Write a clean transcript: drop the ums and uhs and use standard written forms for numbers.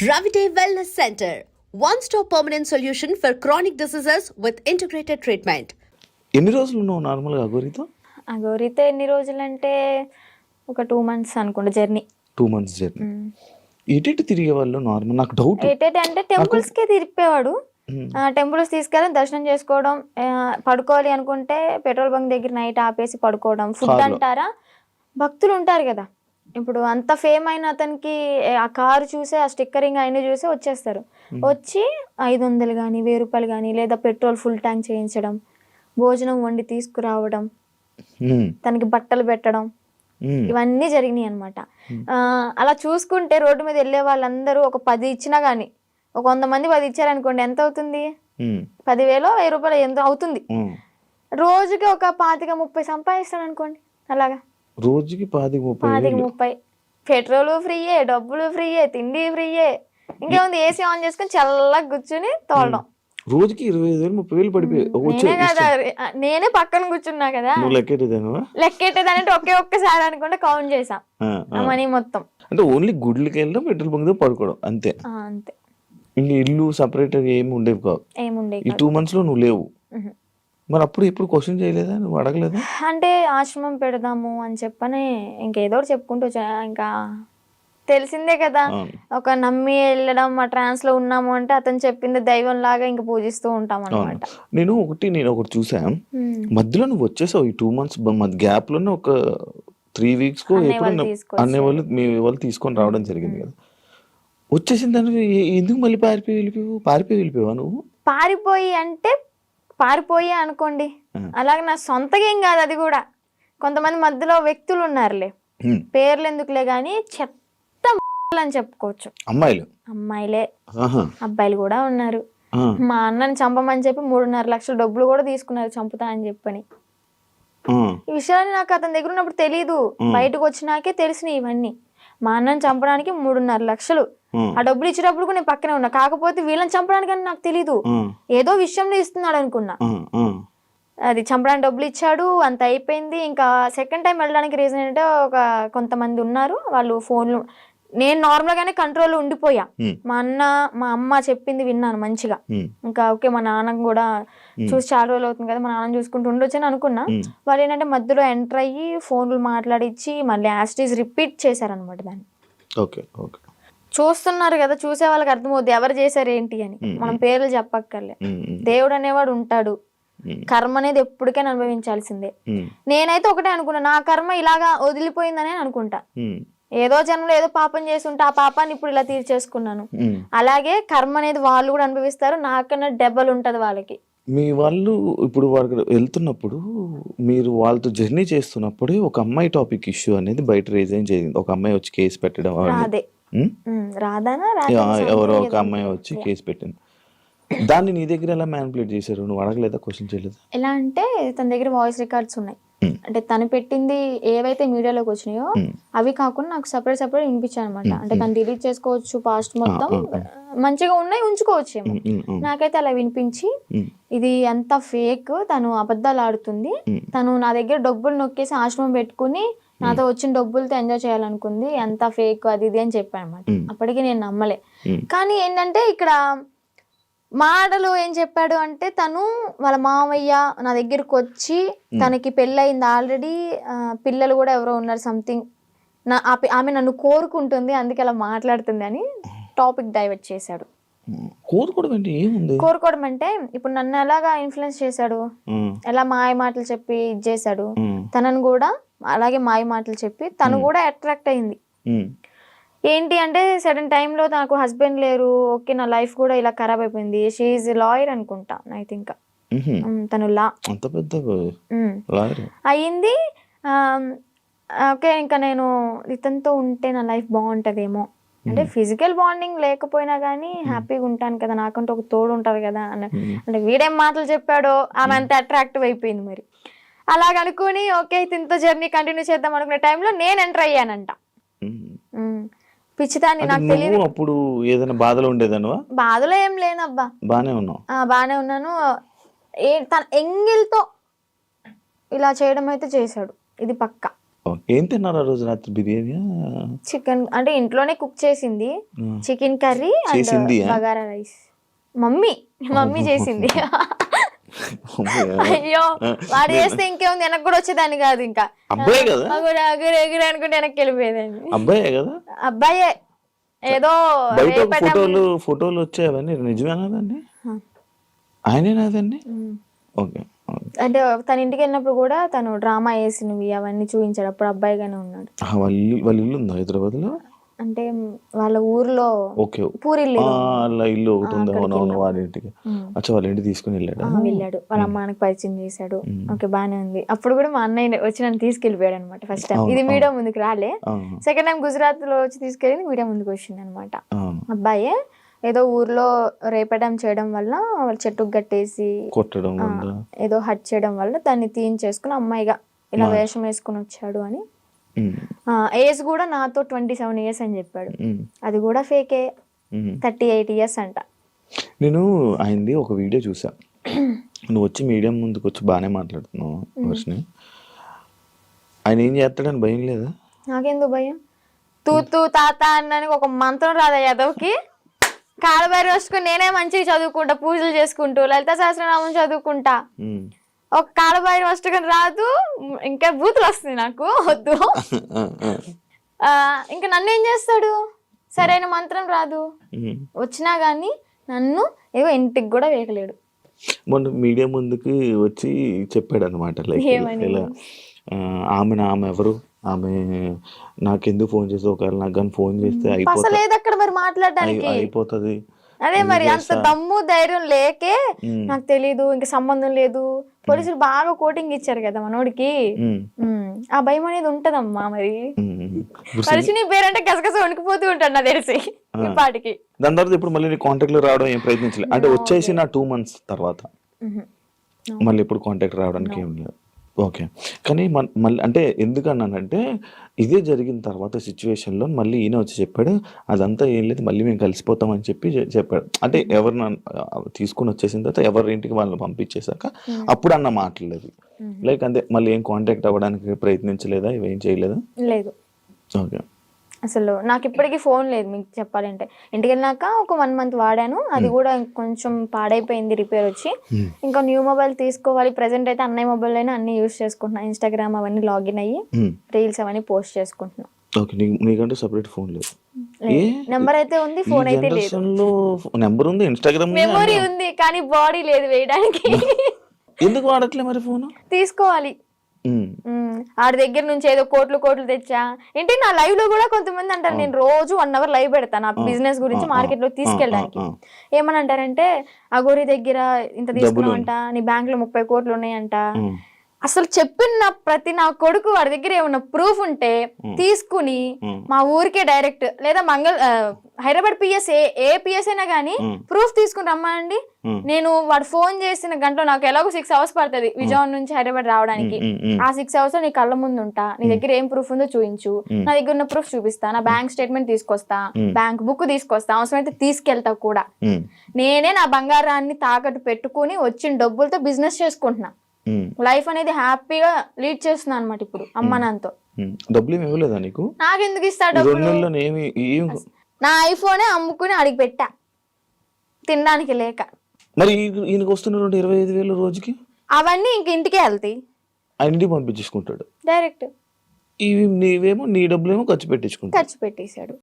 Ravite Wellness Center, one-stop permanent solution for chronic diseases with integrated treatment. ఎన్ని రోజులు ఉన్నావు నార్మల్గా అఘోరితో? అఘోరితో ఎన్ని రోజులంటే ఒక 2 months అనుకోండి జర్నీ. 2 months journey. ఎటు తిరిగే వాళ్ళు నార్మల్? నాకు డౌట్. అంటే టెంపుల్స్కే తిరిగిపోయేవాడు. టెంపుల్స్ తీసుకెళ్ళి దర్శనం చేసుకోవడం, పడుకోవాలి అనుకుంటే పెట్రోల్ బంక్ దగ్గర నైట్ ఆపేసి పడుకోవడం. ఫుడ్ అంటారా, భక్తులు ఉంటారు కదా, ఇప్పుడు అంత ఫేమ్ అయిన అతనికి ఆ కారు చూసే, ఆ స్టిక్కరింగ్ అయిన చూసే వచ్చేస్తారు. వచ్చి 500 కానీ 1000 రూపాయలు కానీ, లేదా పెట్రోల్ ఫుల్ ట్యాంక్ చేయించడం, భోజనం వండి తీసుకురావడం, తనకి బట్టలు పెట్టడం, ఇవన్నీ జరిగినాయి అనమాట. అలా చూసుకుంటే రోడ్డు మీద వెళ్ళే వాళ్ళందరూ ఒక 10 ఇచ్చినా కానీ, ఒక 100 మంది 10 ఇచ్చారనుకోండి, ఎంత అవుతుంది? 10,000 1000 రూపాయలు ఎంత అవుతుంది? రోజుకి ఒక 25-30 సంపాదిస్తాడు అనుకోండి. అలాగా రోజుకి 25-30 పెట్రోల్ ఫ్రీయే, డబ్బులు ఫ్రీయే, తిండి ఫ్రీయే. ఇంకేముంది, ఏసీ ఆన్ చేసుకుని చల్లగా కూర్చుని తోలడం. రోజుకి 25,000-30,000 పడిపోయి నేనే పక్కన కూర్చున్నా కదా, లెక్కెట్టేదానంటే ఒక్కసారి అనుకుంటే కౌంట్ చేసా మనీ మొత్తం. అంటే ఓన్లీ గుడ్లకి వెళ్ళడం, పెట్రోల్ బంక్ పడుకోవడం అంతే. అంతే, ఇంక ఇల్లు సపరేట్ ఏమి ఉండేవి కావు. ఈ 2 months లో నువ్వు లేవు. మరి అప్పుడు ఎప్పుడు క్వశ్చన్ చేయలేదా, నువ్వు అడగలేదా? అంటే ఆశ్రమం పెడదాము అని చెప్పని ఇంకేదో చెప్పుకుంటూ ఇంకా తెలిసిందే కదా, ఒక నమ్మి వెళ్ళడం, ఆ ట్రాన్స్ లో ఉన్నాము అంటే అతను చెప్పింది దైవం లాగా ఇంకా పూజిస్తూ ఉంటాం అనమాట. నేను ఒకటి చూసా, మధ్యలో నువ్వు వచ్చేసావు. ఈ 2 months గ్యాప్ లోనే ఒక 3 weeks కో అనే వాళ్ళు మీ వాళ్ళు తీసుకొని రావడం జరిగింది కదా. వచ్చేసిన దాన్ని ఎందుకు మళ్ళీ పారిపోయి వెళ్ళిపోయావా నువ్వు? పారిపోయి అనుకోండి, అలాగే నా సొంతగా ఏం కాదు. అది కూడా కొంతమంది మధ్యలో వ్యక్తులు ఉన్నారులే, పేర్లు ఎందుకులే గాని చెత్త అని చెప్పుకోవచ్చు. అమ్మాయిలే, అబ్బాయిలు కూడా ఉన్నారు. మా అన్నని చంపమని చెప్పి 3.5 లక్షల డబ్బులు కూడా తీసుకున్నారు, చంపుతా అని చెప్పని. ఈ విషయాన్ని నాకు అతని దగ్గర ఉన్నప్పుడు తెలీదు, బయటకు వచ్చినాకే తెలిసినాయి ఇవన్నీ. మా అన్నని చంపడానికి 3.5 లక్షలు, ఆ డబ్బులు ఇచ్చేటప్పుడు కూడా నేను పక్కనే ఉన్నా. కాకపోతే వీళ్ళని చంపడానికి అని నాకు తెలీదు, ఏదో విషయంలో ఇస్తున్నాడు అనుకున్నా. అది చంపడానికి డబ్బులు ఇచ్చాడు, అంత అయిపోయింది. ఇంకా సెకండ్ టైం వెళ్ళడానికి రీజన్ ఏంటంటే, కొంతమంది ఉన్నారు వాళ్ళు ఫోన్లు, నేను నార్మల్ గానే కంట్రోల్ ఉండిపోయా. మా అమ్మ చెప్పింది విన్నాను మంచిగా. ఇంకా ఓకే, మా నాన్న కూడా చూసి చాలా రోజులు అవుతుంది కదా, మా నాన్న చూసుకుంటూ ఉండొచ్చు అని అనుకున్నా. వాళ్ళు ఏంటంటే మధ్యలో ఎంటర్ అయ్యి ఫోన్లు మాట్లాడిచ్చి మళ్ళీ యాస్టీస్ రిపీట్ చేశారనమాట దాన్ని. చూస్తున్నారు కదా, చూసే వాళ్ళకి అర్థమవుద్ది ఎవరు చేశారు ఏంటి అని. మనం పేర్లు చెప్పక్కర్లే. దేవుడు అనేవాడు ఉంటాడు, కర్మ అనేది ఎప్పటికైనా అనుభవించాల్సిందే. నేనైతే ఒకటే అనుకున్నా, నా కర్మ ఇలాగా వదిలిపోయిందనే అనుకుంటా. ఏదో జన్మలో ఏదో పాపం చేసి ఉంటే ఆ పాపాన్ని ఇప్పుడు ఇలా తీర్చేసుకున్నాను. అలాగే కర్మ అనేది వాళ్ళు కూడా అనుభవిస్తారు, నాకన్నా డబల్ ఉంటది వాళ్ళకి. మీ వాళ్ళు ఇప్పుడు వాళ్ళకి వెళ్తున్నప్పుడు, మీరు వాళ్ళతో జర్నీ చేస్తున్నప్పుడు ఒక అమ్మాయి టాపిక్ ఇష్యూ అనేది బయట రేజ్ జరిగింది. ఒక అమ్మాయి వచ్చి కేసు పెట్టడం, ఎవరో ఒక అమ్మాయి వచ్చి కేసు పెట్టింది. దాన్ని నీ దగ్గర ఎలా మ్యానిపులేట్ చేశారు? నువ్వు అడగలేదా, క్వశ్చన్ చేయలేదా? ఎలా అంటే తన దగ్గర వాయిస్ రికార్డ్స్ ఉన్నాయి. అంటే తను పెట్టింది ఏవైతే మీడియాలోకి వచ్చినాయో అవి కాకుండా నాకు సపరేట్ వినిపించాయి అనమాట. అంటే తను డిలీట్ చేసుకోవచ్చు, పాస్ట్ మొత్తం మంచిగా ఉన్నాయి ఉంచుకోవచ్చేమో. నాకైతే అలా వినిపించి, ఇది అంత ఫేక్, తను అబద్ధాలు ఆడుతుంది, తను నా దగ్గర డబ్బులు నొక్కేసి ఆశ్రమం పెట్టుకుని నాతో వచ్చిన డబ్బులతో ఎంజాయ్ చేయాలనుకుంది, ఎంత ఫేక్ అది ఇది అని చెప్పాను అనమాట. అప్పటికి నేను నమ్మలే. కానీ ఏంటంటే ఇక్కడ మాటలు ఏం చెప్పాడు అంటే, తను వాళ్ళ మామయ్య నా దగ్గరకు వచ్చి, తనకి పెళ్ళయింది ఆల్రెడీ, పిల్లలు కూడా ఎవరో ఉన్నారు సంథింగ్, ఆమె నన్ను కోరుకుంటుంది అందుకే అలా మాట్లాడుతుంది అని టాపిక్ డైవర్ట్ చేశాడు. కోరుకోవడం అంటే ఇప్పుడు నన్ను ఎలాగా ఇన్ఫ్లుయెన్స్ చేశాడు, ఎలా మాయ మాటలు చెప్పి ఇది చేశాడు, తనను కూడా అలాగే మాయ మాటలు చెప్పి తను కూడా అట్రాక్ట్ అయింది. ఏంటి అంటే సడన్ టైంలో నాకు హస్బెండ్ లేరు, ఓకే నా లైఫ్ కూడా ఇలా ఖరాబ్ అయిపోయింది. షీఈ్ లాయర్ అనుకుంటా, ఐ థింక్. తను లా అయ్యింది. ఓకే, ఇంకా నేను ఇతనితో ఉంటే నా లైఫ్ బాగుంటదేమో, అంటే ఫిజికల్ బాండింగ్ లేకపోయినా కానీ హ్యాపీగా ఉంటాను కదా, నాకంటే ఒక తోడు ఉంటది కదా అంటే వీడేం మాటలు చెప్పాడో ఆమె అంత అట్రాక్టివ్ అయిపోయింది. మరి అలాగనుకుని ఓకే ఇతనితో జర్నీ కంటిన్యూ చేద్దాం అనుకునే టైంలో నేను ఎంటర్ అయ్యానంట. పిచ్చిదాన్ని, నాకు తెలియదు. అప్పుడు ఏదైనా బాధలో ఉండేదానివా? బాధలో ఏం లేనబ్బా, బానే ఉన్నాను. తన ఎంగిల్తో ఇలా చేయడం అయితే చేశాడు, ఇది పక్కా. ఏం తిన్నారు ఆ రోజు రాత్రి? బిర్యానీ? చికెన్ అంటే ఇంట్లోనే కుక్ చేసింది, చికెన్ కర్రీ అండ్ చేసింది బగారా రైస్. మమ్మీ చేసింది. అయ్యో వాడు చేస్తే ఇంకేముంది, వెనక్కి కూడా వచ్చేదాన్ని కాదు. ఇంకా అబ్బాయి కదా, ఎగురు అనుకుంటే వెనక్కి వెళ్ళిపోయేదాన్ని. అబ్బాయే కదా, అబ్బాయే. ఏదో బయట ఫోటోలు వచ్చాయి, అవన్నీ నిజమేనాదండి? ఆయనేనాదండి? ఓకే. అంటే తన ఇంటికి వెళ్ళినప్పుడు కూడా తను డ్రామా వేసినవి అవన్నీ చూపించాడు. అప్పుడు అబ్బాయిగానే ఉన్నాడు. వాళ్ళ ఇల్లు ఉందా హైదరాబాద్ లో? అంటే వాళ్ళ ఊర్లో పూరిల్లు ఇల్లు ఒకటి ఉంది. అవునవును, వాళ్ళ ఇంటికి. అచ్చా, వాళ్ళ ఇంటికి తీసుకుని వెళ్ళాడు. వాళ్ళ అమ్మానికి పరిచయం చేశాడు. ఓకే, బానే ఉంది. అప్పుడు కూడా మా అన్నయ్య వచ్చి నన్ను తీసుకెళ్ళిపోయాడు అనమాట. ఫస్ట్ టైం ఇది మీడియా ముందుకు రాలే. సెకండ్ టైం గుజరాత్ లో వచ్చి తీసుకెళ్ళి మీడియా ముందుకు వచ్చింది అనమాట. అబ్బాయే ఏదో ఊర్లో రేపడం చేయడం వల్ల వాళ్ళు చెట్టుకు కట్టేసి కొట్టడం, ఏదో హట్ చేయడం వల్ల దాన్ని తీయించేసుకుని అమ్మాయిగా ఇలా వేషం వేసుకుని వచ్చాడు అని. ఏజ్ కూడా నాతో 27 years అని చెప్పాడు. అది కూడా ఫేకే, 38 years అంట. నేను ఆయనది ఒక వీడియో చూసా. నువ్వు వచ్చి మీడియం ముందుకు వచ్చి బాగానే మాట్లాడుతున్నావు వర్షిని. ఆయన ఏం చేస్తాడని భయం లేదా? నాకెందుకు భయం? తూ తాత అన్నానికి ఒక మంత్రం రాదా యాదవ్కి? కాళ్ళబైరి వస్తుకుని నేనే మంచిగా చదువుకుంటా, పూజలు చేసుకుంటూ లలిత సహస్రనామం చదువుకుంటా. ఒక కాళ్ళబైరి వస్తుకుని రాదు, ఇంకా బూతులు వస్తుంది నాకు, వద్దు. ఇంకా నన్ను ఏం చేస్తాడు? సరైన మంత్రం రాదు, వచ్చినా గానీ నన్ను ఏవో ఇంటికి కూడా వేయలేడు. మొన్న మీడియా ముందుకి వచ్చి చెప్పాడు అనమాట, లైక్ ఇలా ఆమె ఎవరు, ఆమె నాకెందుకు ఫోన్ చేస్తే, ఒకవేళ నాకు కానీ ఫోన్ చేస్తే అయిపోతుంది అక్కడ మరి మాట్లాడడానికి అయిపోతుంది. అదే మరి అంత దమ్ము ధైర్యం లేకే నాకు తెలీదు, ఇంకా సంబంధం లేదు. పోలీసులు బాగా కోటింగ్ ఇచ్చారు కదా మనోడికి, ఆ భయం అనేది ఉంటదమ్మా. మరి పరిచిని పేరంటే గసగస వణికిపోతూ ఉంటాడు నాకు తెలిసి ఇప్పటికి. దాని తర్వాత ఇప్పుడు మళ్ళీ కాంటాక్ట్ లో రావడం ఏం ప్రయత్నించలేదు అంటే? వచ్చేసి నా 2 months తర్వాత మళ్ళీ ఇప్పుడు కాంటాక్ట్ రావడానికి ఏం లేదు. ఓకే. కానీ మళ్ళీ అంటే ఎందుకన్నానంటే, ఇదే జరిగిన తర్వాత సిచ్యువేషన్లో మళ్ళీ ఈయన వచ్చి చెప్పాడు, అదంతా ఏం లేదు, మళ్ళీ మేము కలిసిపోతామని చెప్పాడు. అంటే ఎవరిన తీసుకుని వచ్చేసిన తర్వాత ఎవరి ఇంటికి వాళ్ళని పంపించేశాక అప్పుడు అన్న మాట్లాడలేదు. లైక్ అంతే, మళ్ళీ ఏం కాంటాక్ట్ అవ్వడానికి ప్రయత్నించలేదా, ఇవేం చేయలేదా? లేదు. ఓకే. అసలు నాకు ఇప్పటికీ ఫోన్ లేదు. మీకు చెప్పాలంటే ఇంటికి వెళ్ళినాక ఒక 1 month వాడాను, అది కూడా కొంచెం పాడైపోయింది, రిపేర్ వచ్చి. ఇంకా న్యూ మొబైల్ తీసుకోవాలి. ప్రెసెంట్ అయితే అన్నయ్య మొబైల్ అయినా అన్ని యూస్ చేసుకుంటున్నా. ఇన్స్టాగ్రామ్ అవన్నీ లాగిన్ అయ్యి రీల్స్ అవన్నీ పోస్ట్ చేసుకుంటున్నా. నీకంటే సెపరేట్ ఫోన్ లేదు? నెంబర్ అయితే ఉంది, ఫోన్ అయితే లేదు. నెంబర్ ఉంది, ఇన్స్టాగ్రామ్ మెమొరీ ఉంది, కానీ బాడీ లేదు వేయడానికి. ఎందుకు వాడట్లే మరి ఫోన్? తీసుకోవాలి. ఆడి దగ్గర నుంచి ఏదో కోట్లు తెచ్చా ఏంటి. నా లైవ్ లో కూడా కొంతమంది అంటారు, నేను రోజు 1 hour లైవ్ పెడతాను నా బిజినెస్ గురించి మార్కెట్ లో తీసుకెళ్ళడానికి. ఏమని అంటారంటే, అగోరి దగ్గర ఇంత తీసుకున్నావంట, నీ బ్యాంక్ లో 30 crores ఉన్నాయంట. అసలు చెప్పిన ప్రతి నా కొడుకు వాడి దగ్గర ఏమన్నా ప్రూఫ్ ఉంటే తీసుకుని మా ఊరికే డైరెక్ట్, లేదా హైదరాబాద్ పిఎస్ ఏ పిఎస్ అయినా గానీ ప్రూఫ్ తీసుకుని రమ్మండి. నేను వాడు ఫోన్ చేసిన గంటలో నాకు ఎలాగో 6 hours పడుతుంది విజయవాడ నుంచి హైదరాబాద్ రావడానికి. ఆ 6 hours నీ కళ్ళ ముందు ఉంటా, నీ దగ్గర ఏం ప్రూఫ్ ఉందో చూపించు, నా దగ్గర ఉన్న ప్రూఫ్ చూపిస్తా, నా బ్యాంక్ స్టేట్మెంట్ తీసుకొస్తా, బ్యాంక్ బుక్ తీసుకొస్తా, అవసరమైతే తీసుకెళ్తా కూడా. నేనే నా బంగారాన్ని తాకట్టు పెట్టుకుని వచ్చిన డబ్బులతో బిజినెస్ చేసుకుంటున్నా. లైఫ్ అనేది హ్యాపీగా లీడ్ చేస్తున్నా అనమాట ఇప్పుడు అమ్మ నాన్నతో. డబ్బులు ఏమి ఇవ్వలేదా నీకు? నాకెందుకు ఇస్తా డబ్బులు? నా ఐఫోనే అమ్ముకుని అడిగి పెట్టా తినడానికి లేక. మరి ఈయనకు వస్తున్న 25,000 రోజుకి అవన్నీ ఇంక ఇంటికే వెళ్తాయి, ఇంటికి పంపించేసుకుంటాడు డైరెక్ట్. ఇవి నీవేమో నీ డబ్బులేమో ఖర్చు పెట్టేసాడు.